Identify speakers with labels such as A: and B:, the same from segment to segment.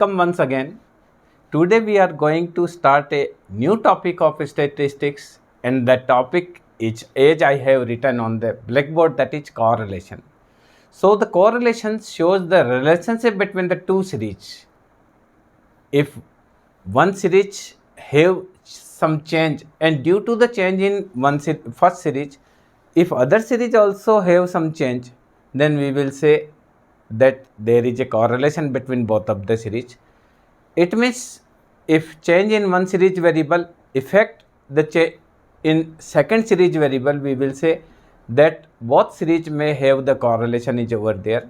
A: Welcome once again. Today we are going to start a new topic of statistics, and the topic is as I have written on the blackboard, that is correlation. So the correlation shows the relationship between the two series. If one series have some change, and due to the change in first series, if other series also have some change, then we will say that there is a correlation between both of the series. It means if change in one series variable affect the in second series variable, we will say that both series may have the correlation is over there.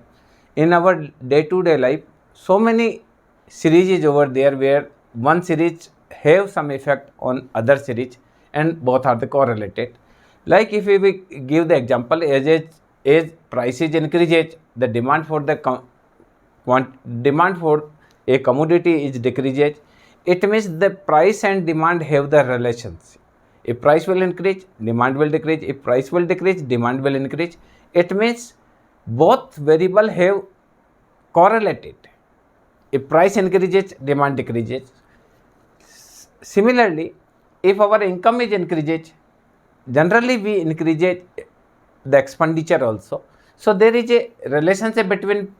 A: In our day-to-day life, so many series is over there where one series have some effect on other series and both are the correlated. Like if we give the example, as prices increases, the demand for the demand for a commodity is decreases. It means the price and demand have the relations. If price will increase, demand will decrease. If price will decrease, demand will increase. It means both variable have correlated. If price increases, demand decreases. Similarly, if our income is increases, generally we increase the expenditure also. So there is a relationship between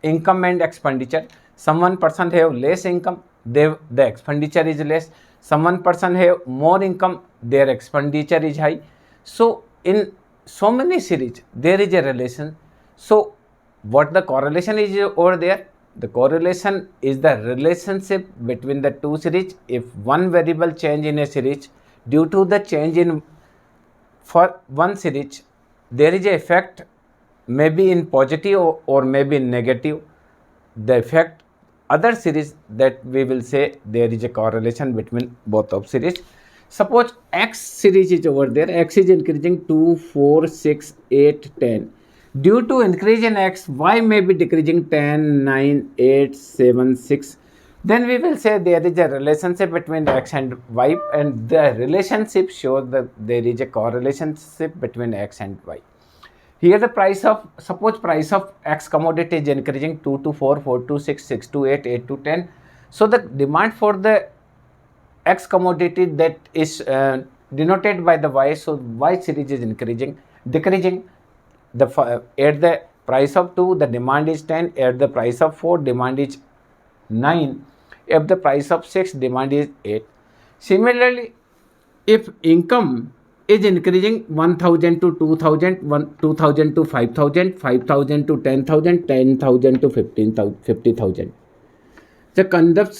A: income and expenditure. Someone person have less income, the expenditure is less. Someone person have more income, their expenditure is high. So in so many series there is a relation. So what the correlation is over there? The correlation is the relationship between the two series. If one variable change in a series, due to the change in for one series, there is a effect, maybe in positive or maybe in negative. The effect other series, that we will say there is a correlation between both of series. Suppose X series is over there, X is increasing 2, 4, 6, 8, 10. Due to increase in X, Y may be decreasing 10, 9, 8, 7, 6. Then we will say there is a relationship between X and Y, and the relationship shows that there is a correlation between X and Y. Here the price of, suppose price of X commodity is increasing 2 to 4, 4 to 6, 6 to 8, 8 to 10. So the demand for the X commodity, that is denoted by the Y, so Y series is decreasing. At the price of 2, the demand is 10. At the price of 4, demand is 9. At the price of 6, demand is 8. Similarly, if income is increasing 1000 to 2000, 2000 to 5000, 5000 to 10,000, 10,000 to 50,000. The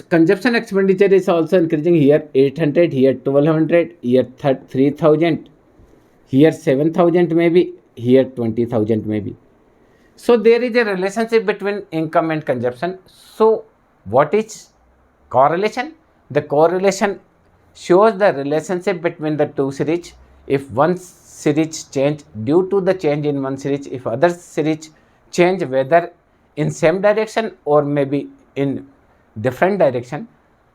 A: consumption expenditure is also increasing, here 800, here 1200, here 3000, here 7000 maybe, here 20,000 maybe. So there is a relationship between income and consumption. So what is correlation? The correlation shows the relationship between the two series. If one series change, due to the change in one series, if other series change, whether in same direction or maybe in different direction,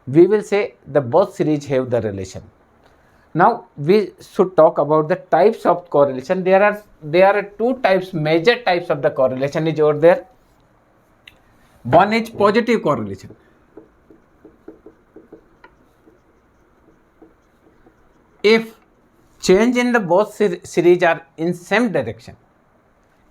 A: we will say the both series have the relation. Now we should talk about the types of correlation. There are two types, major types of the correlation is over there. One is positive correlation. If change in the both series are in same direction,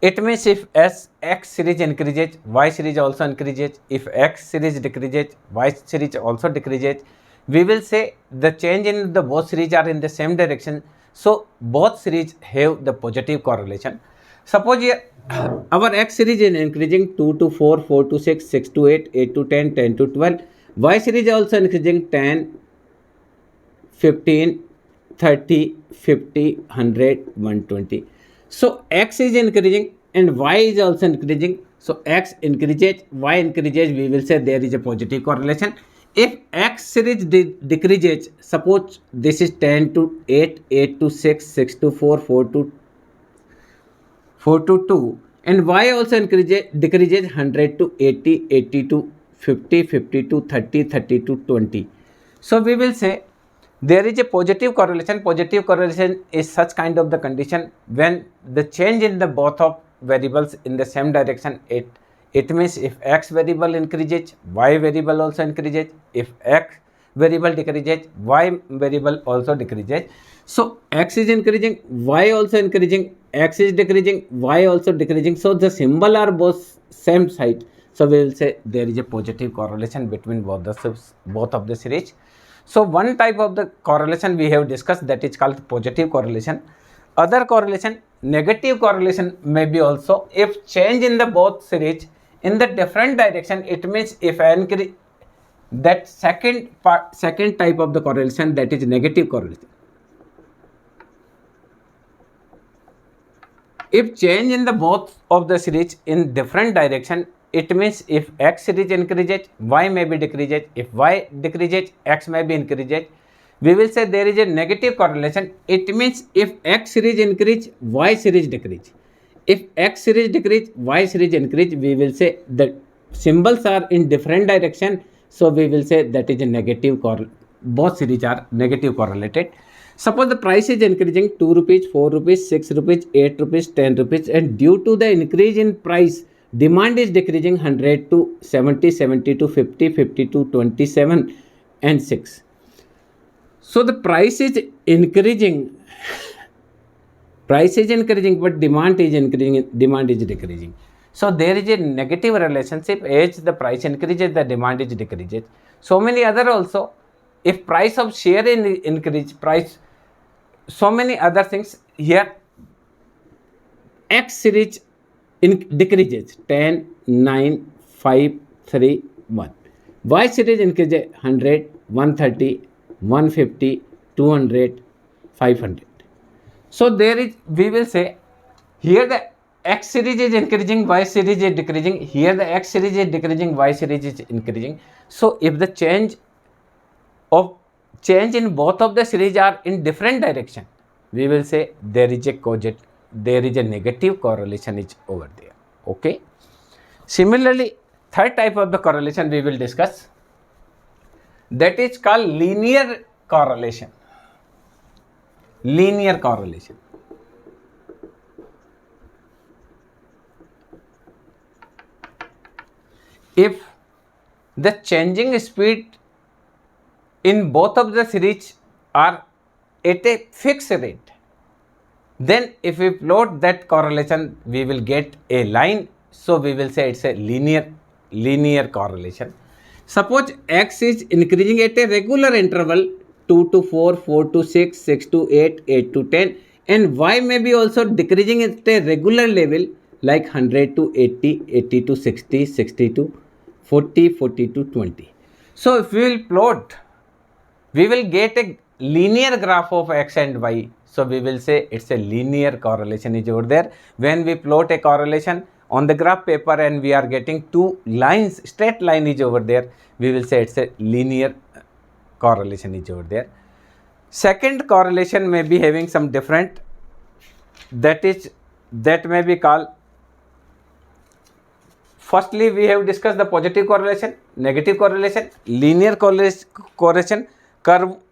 A: it means if X series increases, Y series also increases. If X series decreases, Y series also decreases. We will say the change in the both series are in the same direction. So both series have the positive correlation. Suppose here our X series is increasing 2 to 4, 4 to 6, 6 to 8, 8 to 10, 10 to 12. Y series also increasing 10, 15, 30, 50, 100, 120. So X is increasing and Y is also increasing. So X increases, Y increases, we will say there is a positive correlation. If X series decreases, suppose this is 10 to 8, 8 to 6, 6 to 4, 4 to 2, and Y also decreases 100 to 80, 80 to 50, 50 to 30, 30 to 20. So we will say there is a positive correlation. Positive correlation is such kind of the condition when the change in the both of variables in the same direction, it it means if x variable increases, y variable also increases. If x variable decreases, y variable also decreases. So x is increasing, y also increasing, x is decreasing, y also decreasing. So the symbol are both same side. So we will say there is a positive correlation between both of the series. So one type of the correlation we have discussed, that is called positive correlation. Other correlation, negative correlation may be also if change in the both series in the different direction. It means if that second type of the correlation, that is negative correlation. If change in the both of the series in different direction, it means if x series increases, y may be decreases. If y decreases, x may be increases. We will say there is a negative correlation. It means if x series increase, y series decrease. If x series decrease, y series increase, we will say the symbols are in different direction. So we will say that is a negative both series are negative correlated. Suppose the price is increasing 2 rupees, 4 rupees, 6 rupees, 8 rupees, 10 rupees, and due to the increase in price, demand is decreasing 100 to 70, 70 to 50, 50 to 27 and 6. So the price is increasing, but demand is increasing, demand is decreasing. So there is a negative relationship. As the price increases, the demand is decreases. So many other also, if price of share increase, price, so many other things here. X series decreases 10, 9, 5, 3, 1. Y series increases 100, 130, 150, 200, 500. So there is, we will say here the X series is increasing, Y series is decreasing. Here the X series is decreasing, Y series is increasing. So if the change in both of the series are in different direction, we will say there is a negative correlation is over there. Okay. Similarly, third type of the correlation we will discuss, that is called linear correlation. Linear correlation. If the changing speed in both of the series are at a fixed rate, then if we plot that correlation, we will get a line. So we will say it's a linear correlation. Suppose x is increasing at a regular interval 2 to 4, 4 to 6, 6 to 8, 8 to 10, and y may be also decreasing at a regular level like 100 to 80, 80 to 60, 60 to 40, 40 to 20. So if we will plot, we will get a linear graph of x and y. So we will say it's a linear correlation is over there. When we plot a correlation on the graph paper and we are getting two lines, straight line is over there, we will say it's a linear correlation is over there. Second correlation may be having some different, that may be called, firstly we have discussed the positive correlation, negative correlation, linear correlation,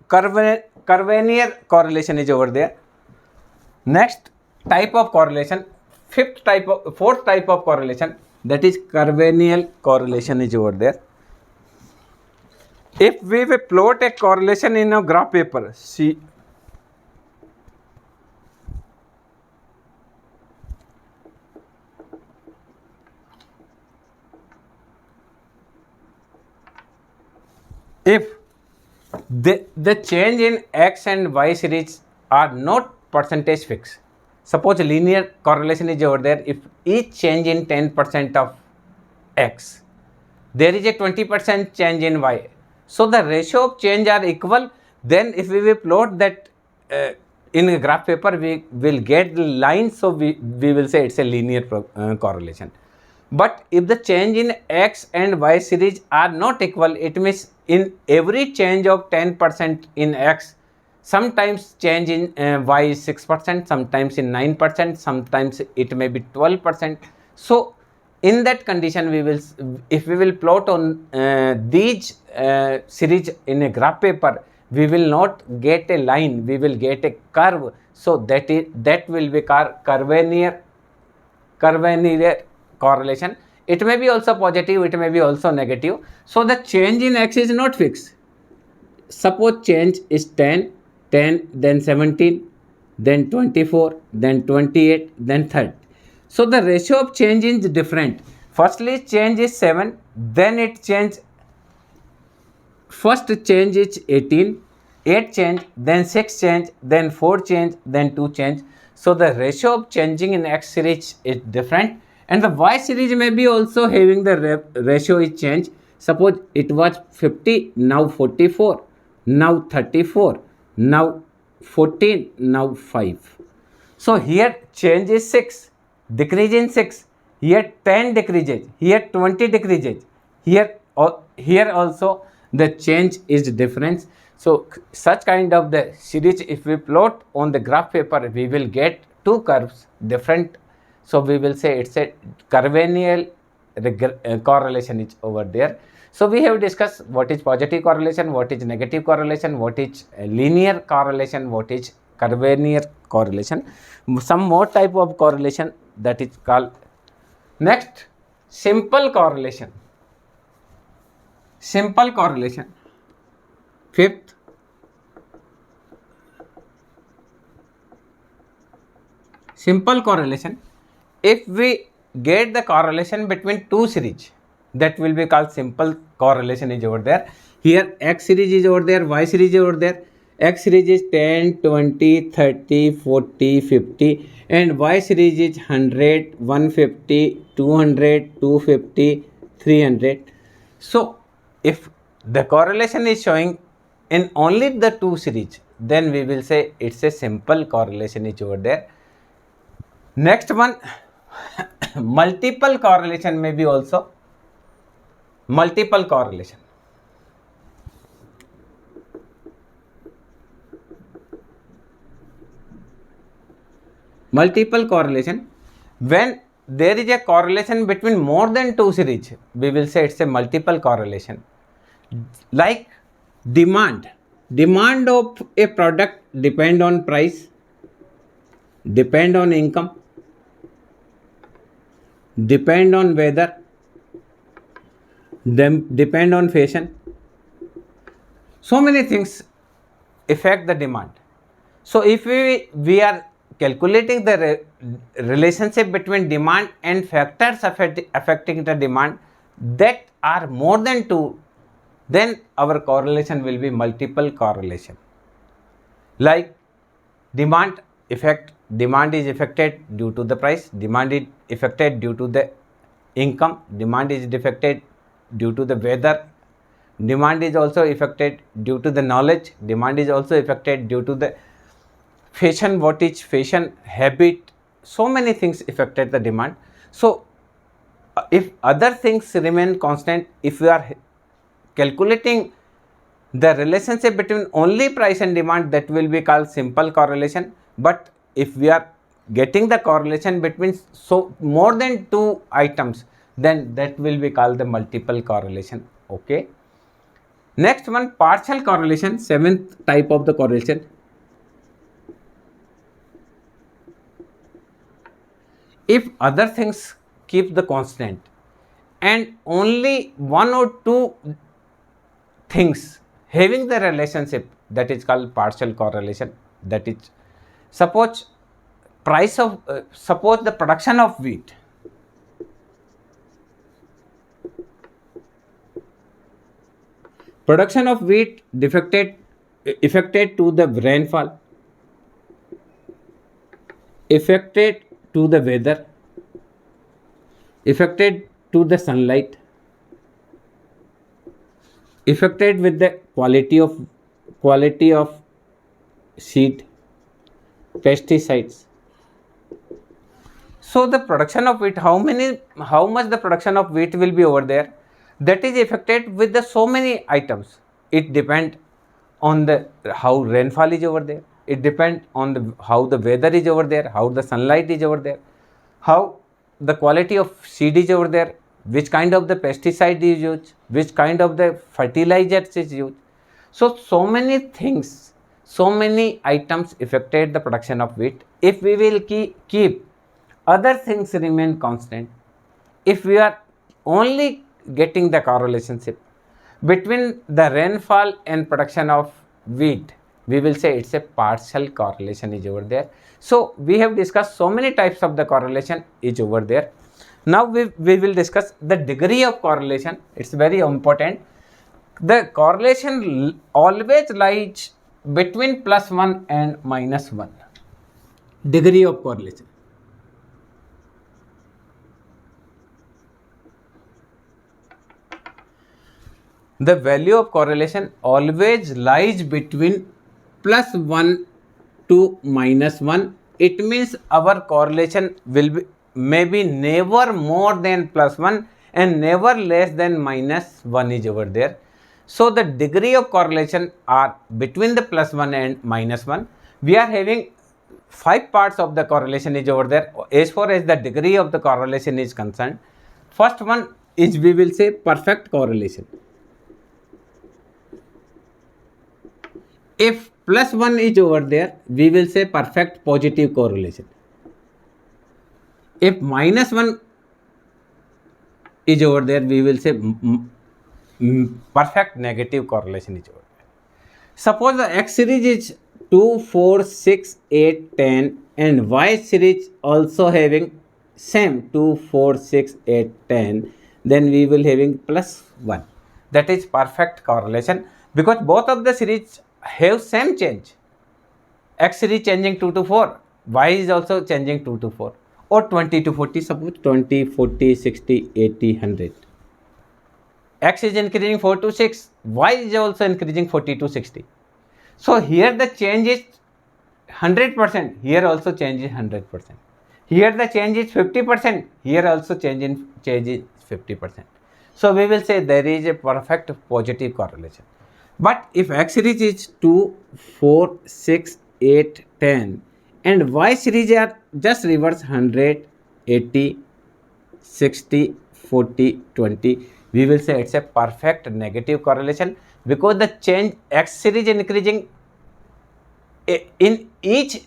A: curvilinear correlation is over there. Next type of correlation, fourth type of correlation, that is curvilinear correlation is over there. If we will plot a correlation in a graph paper, see, if the change in x and y series are not percentage fixed. Suppose linear correlation is over there. If each change in 10% of x, there is a 20% change in y. So the ratio of change are equal. Then if we will plot that in a graph paper, we will get the line. So we will say it's a linear correlation. But if the change in x and y series are not equal, it means in every change of 10% in x, sometimes change in y is 6%, sometimes in 9%, sometimes it may be 12%. So in that condition, if we will plot on these series in a graph paper, we will not get a line, we will get a curve. So that will be curvilinear correlation. It may be also positive, it may be also negative. So the change in x is not fixed. Suppose change is 10, 10, then 17, then 24, then 28, then 30. So the ratio of change is different. Firstly, change is 7, then it change. First change is 18, 8 change, then 6 change, then 4 change, then 2 change. So the ratio of changing in X series is different, and the Y series may be also having the ratio is change. Suppose it was 50, now 44, now 34, now 14, now 5. So here change is 6, decrease in 6, here 10 decreases, here 20 decreases, here also the change is difference. So such kind of the series, if we plot on the graph paper, we will get two curves different. So we will say it's a curvilinear correlation is over there. So we have discussed what is positive correlation, what is negative correlation, what is linear correlation, what is curvilinear correlation. Some more type of correlation that is called next simple correlation. Simple correlation. Fifth, simple correlation. If we get the correlation between two series, that will be called simple correlation is over there. Here X series is over there, Y series is over there. X series is 10, 20, 30, 40, 50, and Y series is 100, 150, 200, 250, 300. So if the correlation is showing in only the two series, then we will say it's a simple correlation is over there. Next one, multiple correlation may be also. Multiple correlation. Multiple correlation. When there is a correlation between more than two series, we will say it's a multiple correlation. Like demand. Demand of a product depend on price, depend on income, depend on weather, depend on fashion. So many things affect the demand. So if we are calculating the relationship between demand and factors affecting the demand that are more than two, then our correlation will be multiple correlation. Like demand is affected due to the price, demand is affected due to the income, demand is affected due to the weather, demand is also affected due to the knowledge, demand is also affected due to the fashion, what is fashion, habit. So many things affected the demand. So if other things remain constant, if we are calculating the relationship between only price and demand, that will be called simple correlation. But if we are getting the correlation between more than two items, then that will be called the multiple correlation. Okay. Next one, partial correlation, seventh type of the correlation. If other things keep the constant and only one or two things having the relationship, that is called partial correlation. That is, suppose suppose the production of wheat. Production of wheat affected to the rainfall, affected to the weather, affected to the sunlight, affected with the quality of seed, pesticides. So the production of wheat, how much the production of wheat will be over there, that is affected with the so many items. It depends on the how rainfall is over there. It depends on the how the weather is over there, how the sunlight is over there, how the quality of seed is over there, which kind of the pesticide is used, which kind of the fertilizers is used. So many things, so many items affected the production of wheat. If we will keep other things remain constant, if we are only getting the correlationship between the rainfall and production of wheat. We will say it's a partial correlation is over there. So we have discussed so many types of the correlation is over there. Now we will discuss the degree of correlation. It's very important. The correlation always lies between +1 and -1. Degree of correlation. The value of correlation always lies between +1 to -1. It means our correlation will be maybe never more than +1 and never less than -1 is over there. So the degree of correlation are between the +1 and -1. We are having 5 parts of the correlation is over there as far as the degree of the correlation is concerned. First one is, we will say, perfect correlation. If +1 is over there, we will say perfect positive correlation. If -1 is over there, we will say perfect negative correlation is over there. Suppose the X series is 2, 4, 6, 8, 10 and Y series also having same 2, 4, 6, 8, 10, then we will having +1. That is perfect correlation, because both of the series have same change. X series changing 2 to 4, Y is also changing 2 to 4, or 20 to 40, suppose 20, 40, 60, 80, 100. X is increasing 4 to 6, Y is also increasing 40 to 60. So here the change is 100%, here also change is 100%. Here the change is 50%, here also change is 50%. So we will say there is a perfect positive correlation. But if X series is 2, 4, 6, 8, 10 and Y series are just reverse 100, 80, 60, 40, 20, we will say it's a perfect negative correlation, because the change X series increasing in each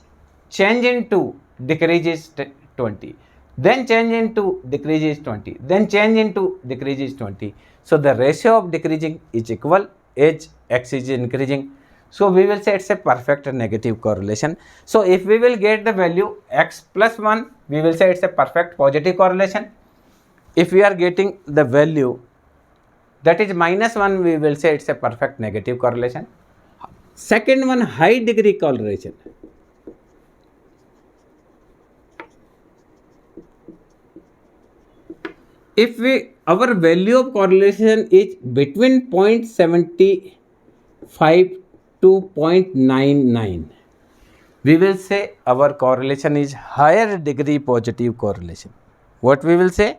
A: change into decreases 20, then change into decreases 20, then change into decreases 20. So the ratio of decreasing is equal as X is increasing. So we will say it's a perfect negative correlation. So if we will get the value X +1, we will say it's a perfect positive correlation. If we are getting the value that is -1, we will say it's a perfect negative correlation. Second one, high degree correlation. If our value of correlation is between 0.75 to 0.99, we will say our correlation is higher degree positive correlation. What we will say?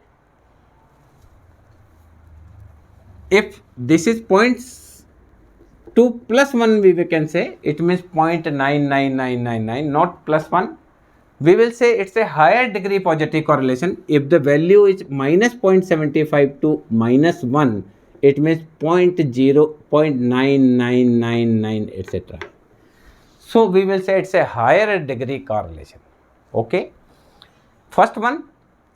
A: If this is 0.2 +1, we can say it means 0.99999, not +1. We will say it's a higher degree positive correlation. If the value is -0.75 to -1, it means 0.9999, etc. So we will say it's a higher degree correlation. Okay. First one,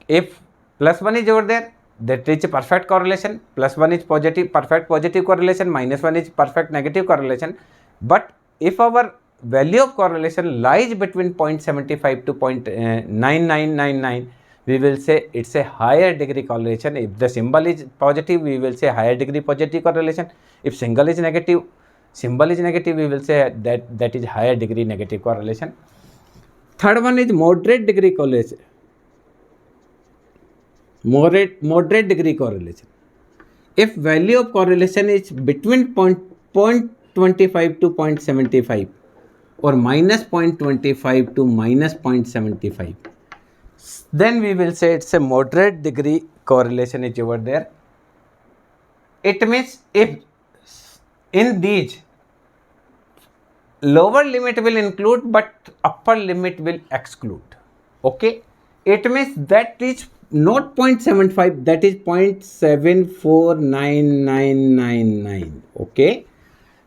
A: if +1 is over there, that is a perfect correlation. +1 is positive, perfect positive correlation. -1 is perfect negative correlation. But if our value of correlation lies between 0.75 to 0.9999, we will say it's a higher degree correlation. If the symbol is positive, we will say higher degree positive correlation. If symbol is negative, we will say that is higher degree negative correlation. Third one is moderate degree correlation. Moderate degree correlation. If value of correlation is between 0.25 to 0.75 or -0.25 to -0.75, then we will say it's a moderate degree correlation is over there. It means if in these lower limit will include but upper limit will exclude. Okay, it means that is not 0.75, that is 0.749999. Okay,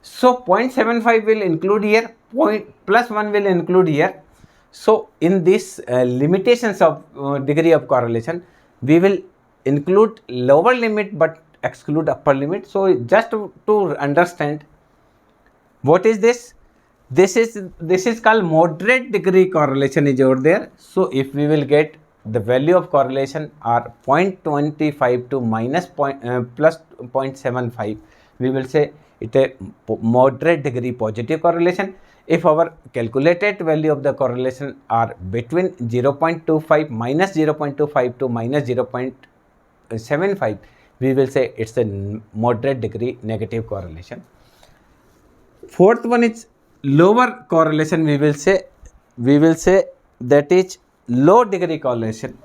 A: so 0.75 will include here, +1 will include here. So in this limitations of degree of correlation, we will include lower limit but exclude upper limit. So just to understand what is this, this is called moderate degree correlation is over there. So if we will get the value of correlation are 0.25 to minus plus 0.75, we will say it a moderate degree positive correlation. If our calculated value of the correlation are between 0.25 minus 0.25 to minus 0.75, we will say it's a moderate degree negative correlation. Fourth one is lower correlation. We will say that is low degree correlation.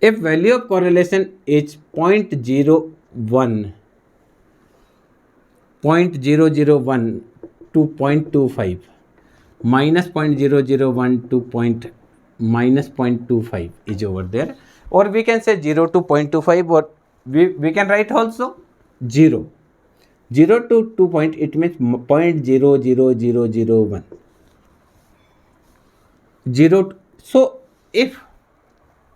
A: If value of correlation is 0.01 to 0.25 minus 0.001 to minus 0.25 is over there, or we can say 0 to 0.25, or we can write also 0 to 2 point, it means 0.00001 0. So if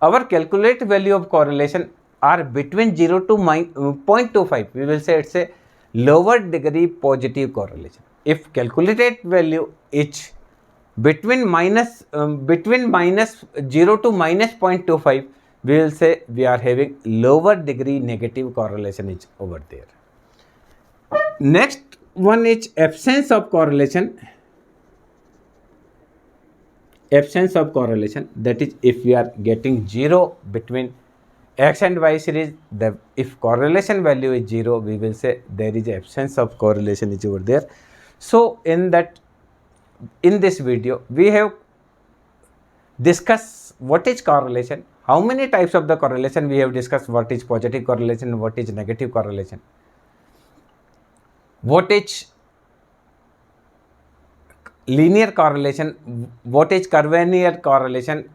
A: our calculated value of correlation are between 0 to 0.25, we will say it's a lower degree positive correlation. If calculated value is between minus 0 to minus 0.25, we will say we are having lower degree negative correlation is over there. Next one is absence of correlation. Absence of correlation, that is if we are getting 0 between x and y series, if correlation value is 0, we will say there is absence of correlation is over there. So in this video we have discussed what is correlation, how many types of the correlation we have discussed, what is positive correlation, what is negative correlation, what is linear correlation, what is curvilinear correlation,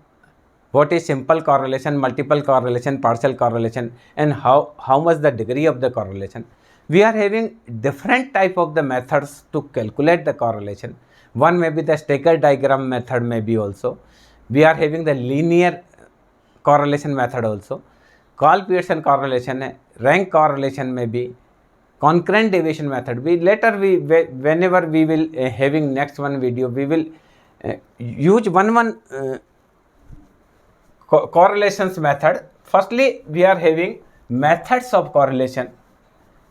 A: what is simple correlation, multiple correlation, partial correlation, and how much the degree of the correlation. We are having different type of the methods to calculate the correlation. One may be the Staker diagram method, may be also. We are having the linear correlation method also. Gall-Pearson correlation है, rank correlation may be, concurrent deviation method. Whenever we will having next one video, we will use one correlations method. Firstly, we are having methods of correlation.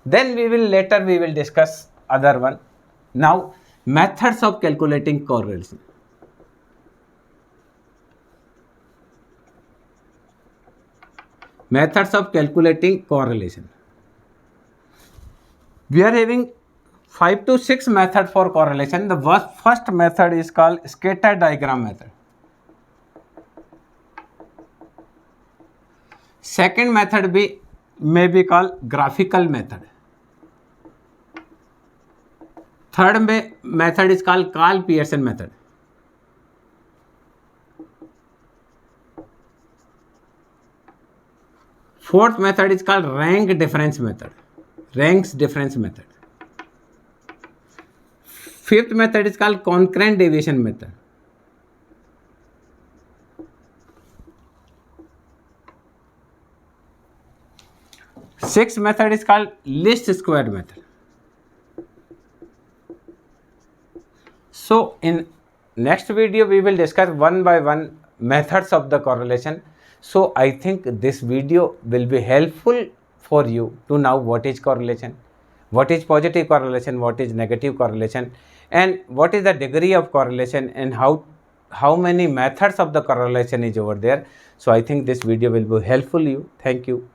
A: Then we will discuss other one. Now, methods of calculating correlation. Methods of calculating correlation. We are having 5 to 6 methods for correlation. The first method is called scatter diagram method. Second method may be called graphical method. Third method is called Gall-Pearson method. Fourth method is called rank difference method. Ranks difference method. Fifth method is called concurrent deviation method. Sixth method is called least squared method. So in next video we will discuss one by one methods of the correlation. So I think this video will be helpful for you to know what is correlation, what is positive correlation, what is negative correlation, and what is the degree of correlation, and how many methods of the correlation is over there. So I think this video will be helpful you. Thank you.